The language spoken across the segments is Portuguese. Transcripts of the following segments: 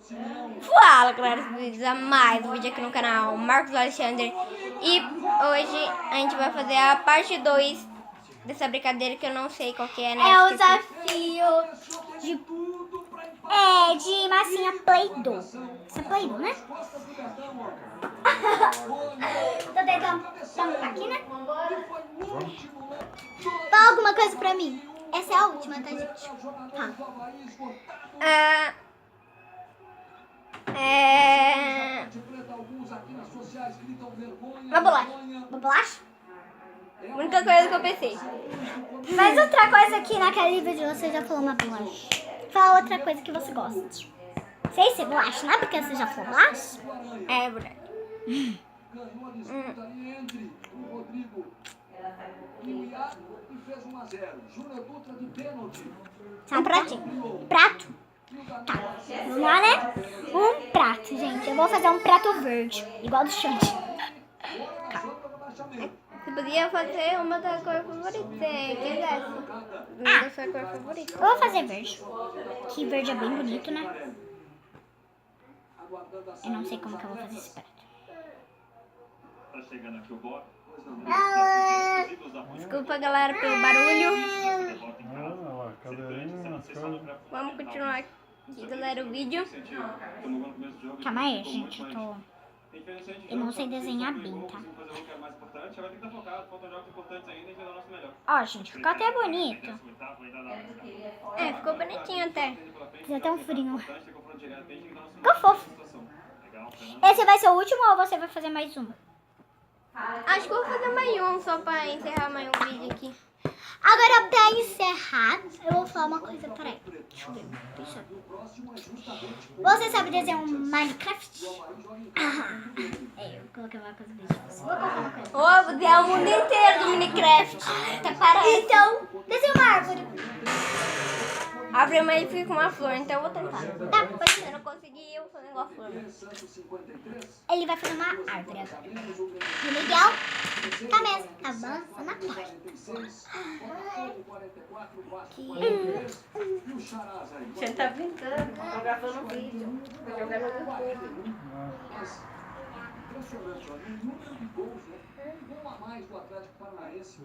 Fala, galera, bem-vindos a mais um vídeo aqui no canal Marcos Alexandre. E hoje a gente vai fazer a parte 2 dessa brincadeira que eu não sei qual que é, né? É o desafio de massinha Play-Doh. Isso é Play-Doh, né? Tô tentando tampar aqui, né? Fala alguma coisa pra mim. Essa é a última, tá, gente? Tá. Uma bolacha. Uma bolacha? A única coisa que eu pensei. Mas outra coisa que naquele vídeo você já falou uma bolacha. Fala outra coisa que você gosta. Sei se é bolacha, não é porque você já falou bolacha? É verdade. Um pratinho. Prato? Tá. Vamos lá, né? Um prato, gente. Eu vou fazer um prato verde, igual do Xande. Você podia fazer uma da cor favorita, se quisesse. Uma da sua cor favorita. Eu vou fazer verde. Que verde é bem bonito, né? Eu não sei como que eu vou fazer esse prato. Desculpa, galera, pelo barulho. Vamos continuar aqui, galera, o vídeo. Calma aí, gente. Eu não sei desenhar bem, tá? Ó, gente, ficou até bonito. É, ficou bonitinho até. Fiz até um furinho. Ficou fofo. Esse vai ser o último ou você vai fazer mais um? Acho que eu vou fazer mais um, só pra encerrar mais um vídeo aqui. Agora, pra encerrar, eu vou falar uma coisa. Peraí. Deixa eu ver. Você sabe desenhar um Minecraft? Eu coloquei uma coisa bem difícil. Vou colocar uma coisa. Ô, vou desenhar o mundo inteiro do Minecraft. Tá parado. Então, desenha uma árvore. Abre, mas fica uma flor, então eu vou tentar. Tá, pode Se ser. eu não conseguir, eu vou fazer igual a flor. Ele vai fazer uma árvore agora. E o Miguel tá mesmo. Avança na porta. Você tá brincando, tô gravando um vídeo. Tô jogando no YouTube. Impressionante, olha, o número de gols, né? Um gol a mais do Atlético Paranaense, o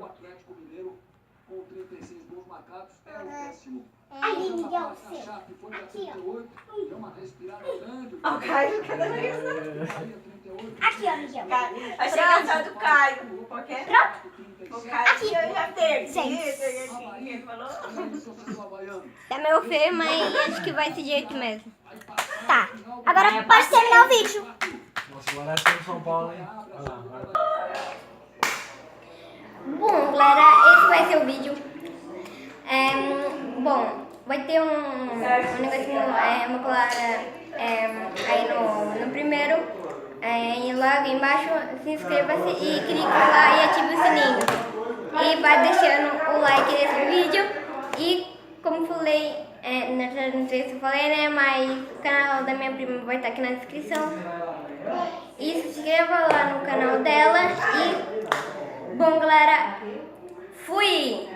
Atlético Mineiro, com 36 gols marcados, é o décimo. Ali, Miguel, A Chape foi a aqui, ó. 38, deu uma respirada grande. Ó, o Caio, cada vez. Aqui, ó, Miguel. A chegação do Caio. Porque o Caio Aqui. eu já teve. Gente. Ele falou. Tá meio feio, mas acho que vai desse jeito mesmo. Tá. Agora pode terminar o vídeo. Nossa, agora é São Paulo, hein? Olha lá, vai. Bom, galera, esse vai ser o vídeo. Bom, vai ter um negocinho, uma palavra aí no primeiro, logo embaixo, se inscreva-se e clique lá e ative o sininho. E vai deixando o like nesse vídeo. E como falei, não sei se eu falei, né, mas o canal da minha prima vai estar aqui na descrição. E se inscreva lá no canal dela. E, bom, galera, fui!